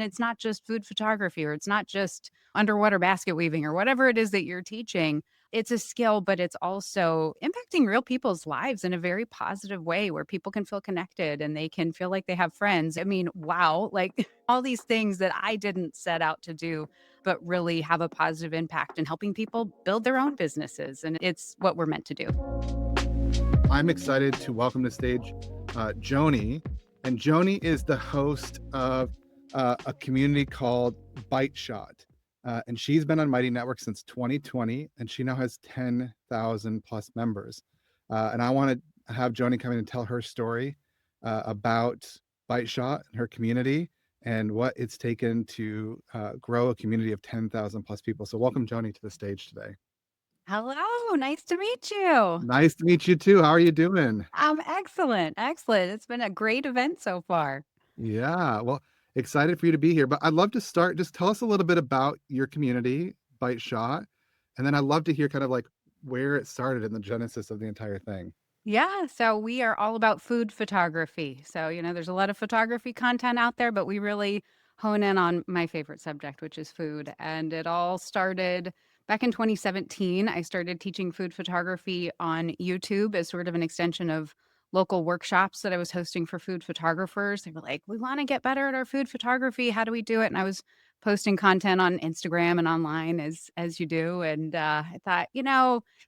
It's not just food photography or it's not just underwater basket weaving or whatever it is that you're teaching. It's a skill, but it's also impacting real people's lives in a very positive way where people can feel connected and they can feel like they have friends. I mean, wow, like all these things that I didn't set out to do, but really have a positive impact in helping people build their own businesses. And it's what we're meant to do. I'm excited to welcome to stage Joanie. And Joanie is the host of a community called Bite Shot. And she's been on Mighty Network since 2020, and she now has 10,000 plus members. And I want to have Joanie come in and tell her story about Bite Shot and her community and what it's taken to grow a community of 10,000 plus people. So welcome, Joanie, to the stage today. Hello, nice to meet you. Nice to meet you too. How are you doing? Excellent. Excellent. It's been a great event so far. Yeah, well, excited for you to be here, but I'd love to start, just tell us a little bit about your community, Bite Shot, and then I'd love to hear kind of like where it started in the genesis of the entire thing. Yeah, so we are all about food photography. So, there's a lot of photography content out there, but we really hone in on my favorite subject, which is food. And it all started back in 2017. I started teaching food photography on YouTube as sort of an extension of local workshops that I was hosting for food photographers. They were like, "We want to get better at our food photography. How do we do it?" And I was posting content on Instagram and online as you do. And I thought,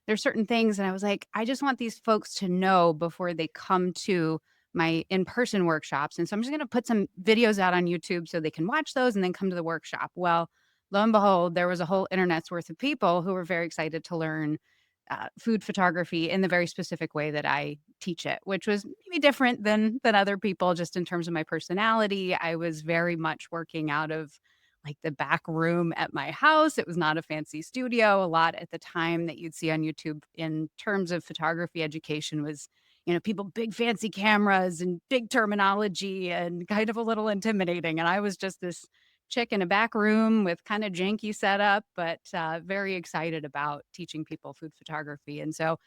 there's certain things and I was like, I just want these folks to know before they come to my in-person workshops. And so I'm just going to put some videos out on YouTube so they can watch those and then come to the workshop. Well, lo and behold, there was a whole internet's worth of people who were very excited to learn food photography in the very specific way that I teach it, which was maybe different than other people just in terms of my personality. I was very much working out of like the back room at my house. It was not a fancy studio. A lot at the time that you'd see on YouTube in terms of photography education was, people big fancy cameras and big terminology and kind of a little intimidating. And I was just this chick in a back room with kind of janky setup, but very excited about teaching people food photography. And so,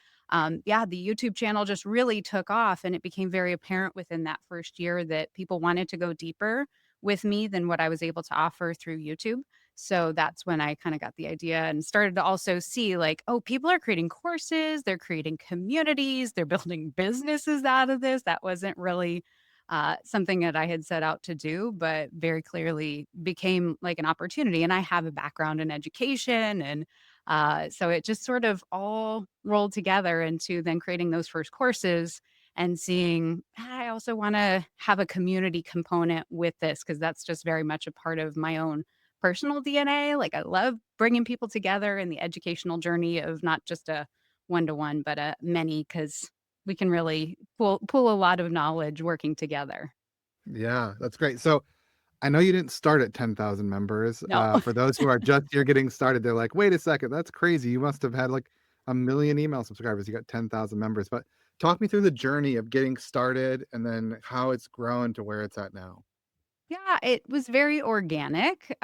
yeah, the YouTube channel just really took off, and it became very apparent within that first year that people wanted to go deeper with me than what I was able to offer through YouTube. So that's when I kind of got the idea and started to also see like, oh, people are creating courses, they're creating communities, they're building businesses out of this. That wasn't really something that I had set out to do, but very clearly became like an opportunity. And I have a background in education. And so it just sort of all rolled together into then creating those first courses and seeing I also want to have a community component with this because that's just very much a part of my own personal DNA. Like I love bringing people together in the educational journey of not just a one to one, but a many because we can really pull a lot of knowledge working together. Yeah, that's great. So I know you didn't start at 10,000 members. No. For those who are just you're getting started, they're like, wait a second, that's crazy. You must have had like a million email subscribers. You got 10,000 members. But talk me through the journey of getting started and then how it's grown to where it's at now. Yeah, it was very organic,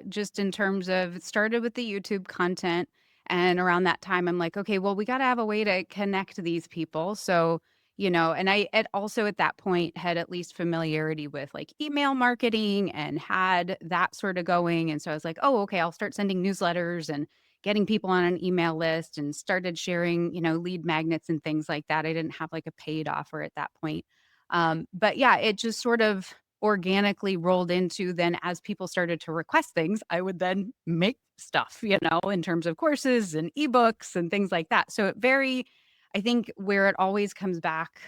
just in terms of it started with the YouTube content. And around that time, I'm like, okay, well, we got to have a way to connect these people. So, and I also at that point had at least familiarity with like email marketing and had that sort of going. And so I was like, oh, okay, I'll start sending newsletters and getting people on an email list and started sharing, lead magnets and things like that. I didn't have like a paid offer at that point. But yeah, it just sort of organically rolled into then as people started to request things, I would then make stuff, in terms of courses and ebooks and things like that. So I think where it always comes back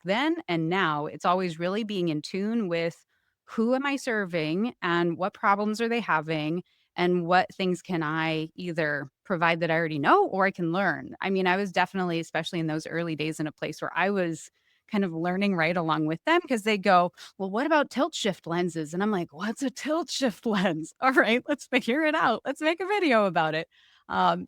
then and now, it's always really being in tune with who am I serving and what problems are they having and what things can I either provide that I already know or I can learn. I mean, I was definitely, especially in those early days, in a place where I was kind of learning right along with them because they go, well, what about tilt shift lenses? And I'm like, what's a tilt shift lens? All right, let's figure it out. Let's make a video about it.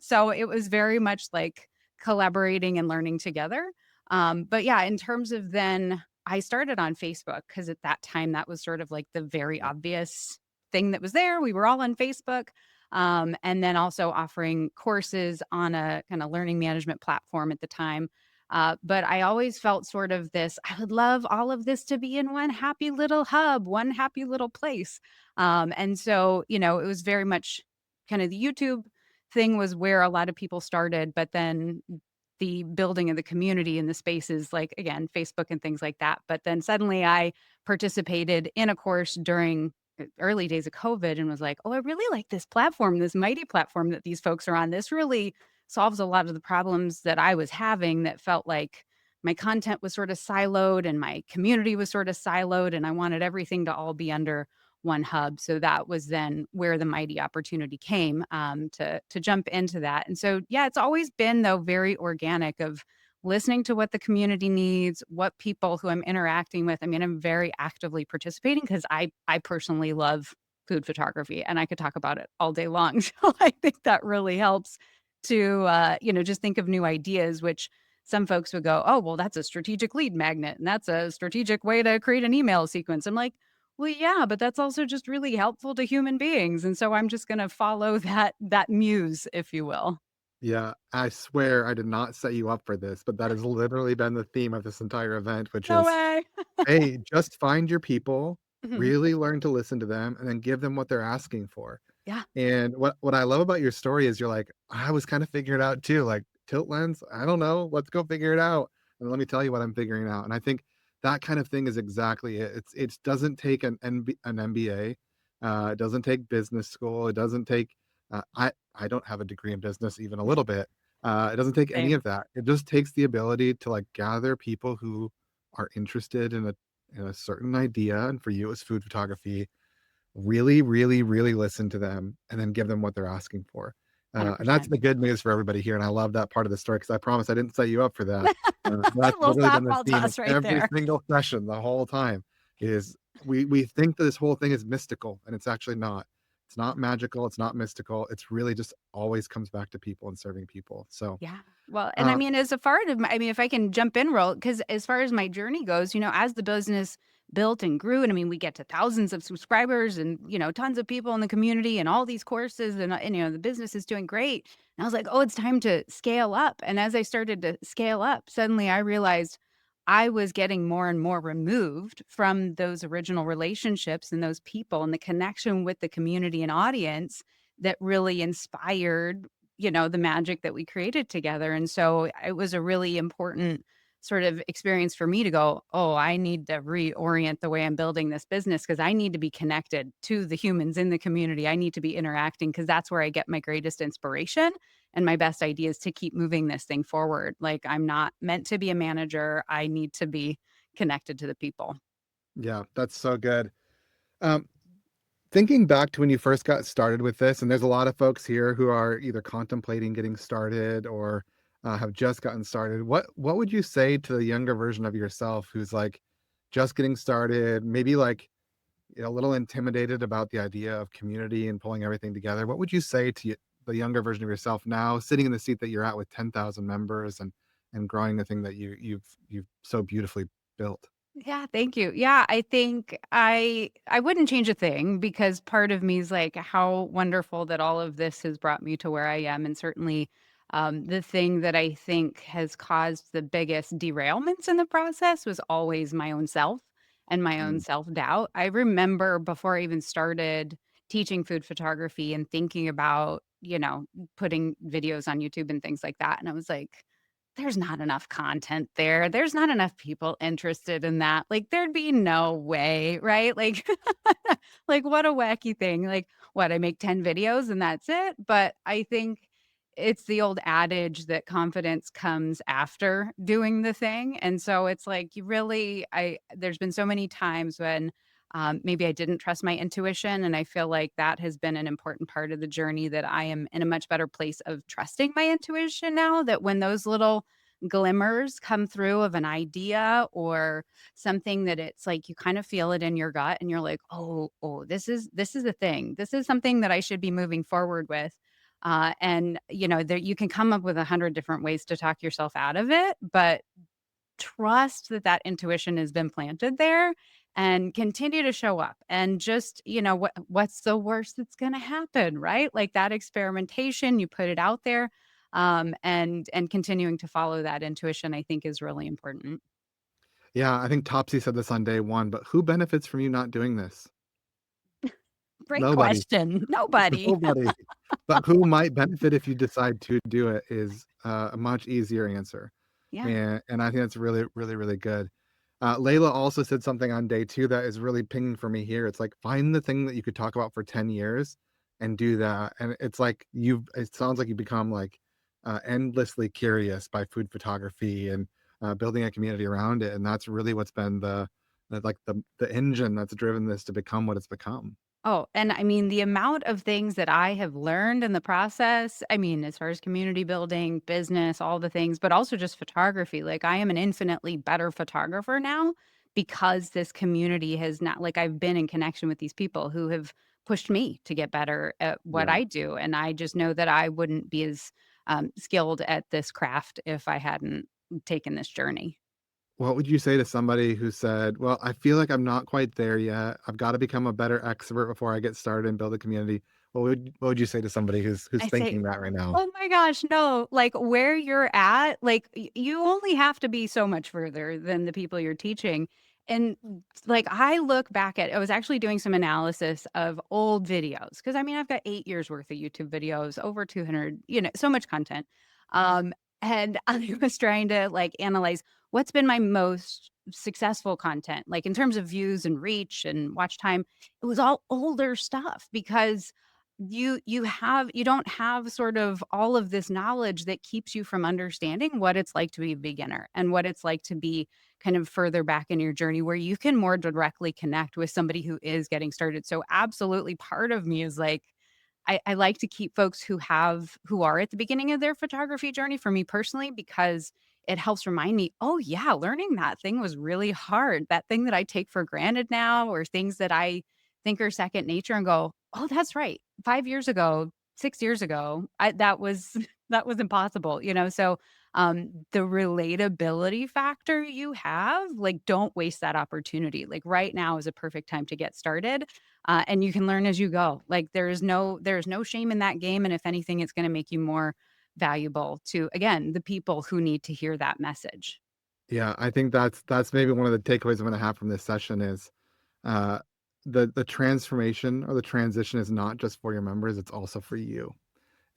So it was very much like collaborating and learning together. But yeah, in terms of then, I started on Facebook because at that time that was sort of like the very obvious thing that was there. We were all on Facebook. And then also offering courses on a kind of learning management platform at the time. But I always felt sort of this, I would love all of this to be in one happy little hub, one happy little place. And so, it was very much kind of the YouTube thing was where a lot of people started, but then the building of the community and the spaces like, again, Facebook and things like that. But then suddenly I participated in a course during early days of COVID and was like, "Oh, I really like this platform, this mighty platform that these folks are on. This really solves a lot of the problems that I was having that felt like my content was sort of siloed and my community was sort of siloed, and I wanted everything to all be under one hub." So that was then where the mighty opportunity came, to jump into that. And so, yeah, it's always been though very organic of listening to what the community needs, what people who I'm interacting with. I mean, I'm very actively participating because I personally love food photography and I could talk about it all day long. So I think that really helps to just think of new ideas, which some folks would go, "Oh, well, that's a strategic lead magnet, and that's a strategic way to create an email sequence." I'm like, "Well, yeah, but that's also just really helpful to human beings." And so I'm just gonna follow that muse, if you will. Yeah, I swear I did not set you up for this, but that has literally been the theme of this entire event, which No is, way. hey, just find your people, Mhm. really learn to listen to them, and then give them what they're asking for. Yeah, And what I love about your story is you're like, "I was kinda figuring it out too, like, tilt lens? I don't know, let's go figure it out, and let me tell you what I'm figuring out." And I think that kind of thing is exactly it. It doesn't take an MBA, it doesn't take business school, it doesn't take, I don't have a degree in business even a little bit. It doesn't take any same. of that. It just takes the ability to, like, gather people who are interested in a certain idea, and for you, it's food photography. Really, really, really listen to them and then give them what they're asking for. And that's 100%. the good news for everybody here, and I love that part of the story because I promise I didn't set you up for that. That's Little literally been the softball theme of toss right every there. single session the whole time is we think that this whole thing is mystical, and it's actually not. It's not magical, it's not mystical, it's really just always comes back to people and serving people. So, Yeah. Well, and I uh mean, as a part of my I mean, if I can jump in real, because as far as my journey goes, as the business built and grew, and I mean, we get to thousands of subscribers and, tons of people in the community and all these courses and the business is doing great. And I was like, "Oh, it's time to scale up." And as I started to scale up, suddenly I realized I was getting more and more removed from those original relationships and those people and the connection with the community and audience that really inspired the magic that we created together. And so it was a really important sort of experience for me to go, "Oh, I need to reorient the way I'm building this business because I need to be connected to the humans in the community. I need to be interacting because that's where I get my greatest inspiration and my best ideas to keep moving this thing forward. Like I'm not meant to be a manager. I need to be connected to the people." yeah, that's so good. Um, Thinking back to when you first got started with this, and there's a lot of folks here who are either contemplating getting started or, have just gotten started. What would you say to the younger version of yourself who's, like, just getting started, maybe, like, a little intimidated about the idea of community and pulling everything together? What would you say to the younger version of yourself now, sitting in the seat that you're at with 10,000 members and growing the thing that you've so beautifully built? Yeah, thank you. Yeah, I think I wouldn't change a thing because part of me is like how wonderful that all of this has brought me to where I am. And certainly the thing that I think has caused the biggest derailments in the process was always my own self and my own Mm, self-doubt. I remember before I even started teaching food photography and thinking about, putting videos on YouTube and things like that. And I was like, there's not enough content there. There's not enough people interested in that. Like, there'd be no way, right? Like, like what a wacky thing. Like, what, I make 10 videos and that's it? But I think it's the old adage that confidence comes after doing the thing. And so it's like you really there's been so many times when maybe I didn't trust my intuition. And I feel like that has been an important part of the journey that I am in a much better place of trusting my intuition now. That when those little glimmers come through of an idea or something that it's like you kind of feel it in your gut and you're like, "Oh, this is a thing. This is something that I should be moving forward with." And there you can come up with 100 different ways to talk yourself out of it, but trust that that intuition has been planted there and continue to show up and just what's the worst that's going to happen, right? Like that experimentation, you put it out there. and continuing to follow that intuition, I think, is really important. Yeah, I think Topsy said this on day one, but who benefits from you not doing this? Great Nobody. question. Nobody. Nobody. But who might benefit if you decide to do it is a much easier answer. Yeah. And I think that's really, really, really good. Layla also said something on day 2 that is really pinging for me here. It's like, find the thing that you could talk about for 10 years and do that. And it's like it sounds like you become like endlessly curious by food photography and building a community around it. And that's really what's been the engine that's driven this to become what it's become. Oh, and I mean, the amount of things that I have learned in the process, I mean, as far as community building, business, all the things, but also just photography. Like, I am an infinitely better photographer now because this community has not, like, I've been in connection with these people who have pushed me to get better at what Yeah. I do. And I just know that I wouldn't be as skilled at this craft if I hadn't taken this journey. What would you say to somebody who said, "Well, I feel like I'm not quite there yet. I've got to become a better extrovert before I get started and build a community." What would you say to somebody who's I say, thinking that right now? oh my gosh, no, like, where you're at, like, you only have to be so much further than the people you're teaching, and, like, I look back at I was actually doing some analysis of old videos because I mean, I've got 8 years worth of YouTube videos, over 200, so much content, and I was trying to, like, analyze what's been my most successful content, like, in terms of views and reach and watch time. It was all older stuff because you don't have sort of all of this knowledge that keeps you from understanding what it's like to be a beginner and what it's like to be kind of further back in your journey where you can more directly connect with somebody who is getting started. So absolutely part of me is like I like to keep folks who are at the beginning of their photography journey for me personally because it helps remind me, "Oh, yeah, learning that thing was really hard." That thing that I take for granted now or things that I think are second nature and go, "Oh, that's right. 5 years ago, 6 years ago, that was that was impossible," So, the relatability factor you have, like, don't waste that opportunity. Like, right now is a perfect time to get started, and you can learn as you go. Like, there is no shame in that game, and if anything, it's gonna make you more valuable to, again, the people who need to hear that message. Yeah, I think that's maybe one of the takeaways I'm gonna have from this session is, uh, the transformation or the transition is not just for your members, it's also for you.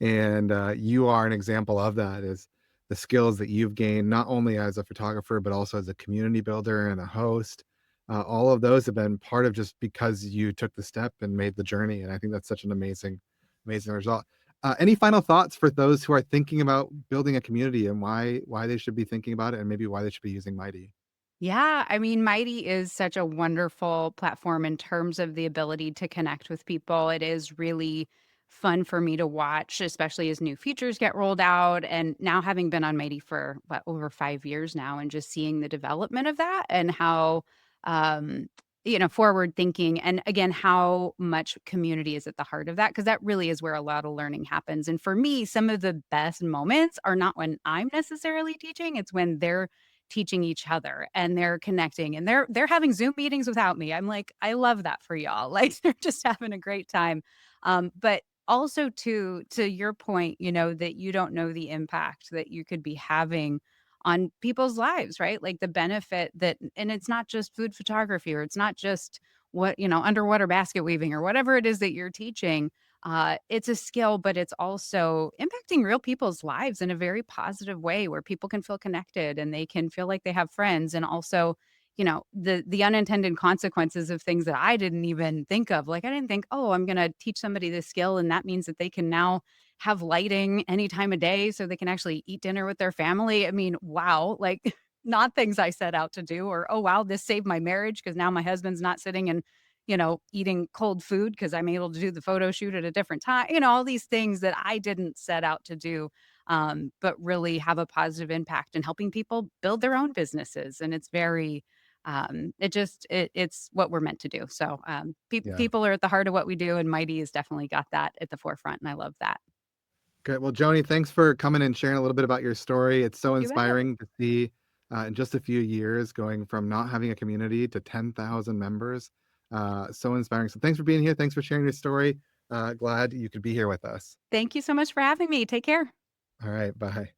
And you are an example of that is the skills that you've gained not only as a photographer but also as a community builder and a host. All of those have been part of just because you took the step and made the journey, and I think that's such an amazing result. Any final thoughts for those who are thinking about building a community and why they should be thinking about it and maybe why they should be using Mighty? Yeah, I mean, Mighty is such a wonderful platform in terms of the ability to connect with people. It is really fun for me to watch, especially as new features get rolled out. And now, having been on Mighty for over 5 years now, and just seeing the development of that and how, um, forward thinking, and again, how much community is at the heart of that, because that really is where a lot of learning happens. And for me, some of the best moments are not when I'm necessarily teaching, it's when they're teaching each other and they're connecting and they're having Zoom meetings without me. I'm like, I love that for y'all. Like, they're just having a great time. But also to your point, that you don't know the impact that you could be having on people's lives, right? Like the benefit that, and it's not just food photography, or it's not just underwater basket weaving or whatever it is that you're teaching. It's a skill, but it's also impacting real people's lives in a very positive way where people can feel connected and they can feel like they have friends. And also, the unintended consequences of things that I didn't even think of. Like, I didn't think, oh, I'm gonna teach somebody this skill, and that means that they can now have lighting any time of day so they can actually eat dinner with their family. I mean, wow, like not things I set out to do. Or, oh wow, this saved my marriage because now my husband's not sitting and eating cold food because I'm able to do the photo shoot at a different time. All these things that I didn't set out to do, but really have a positive impact in helping people build their own businesses. And it's very, it's what we're meant to do. So Yeah. people are at the heart of what we do, and Mighty has definitely got that at the forefront, and I love that. Good. Well, Joni, thanks for coming and sharing a little bit about your story. It's so You bet. inspiring to see in just a few years going from not having a community to 10,000 members. So inspiring. So thanks for being here. Thanks for sharing your story. Glad you could be here with us. Thank you so much for having me. Take care. All right. Bye.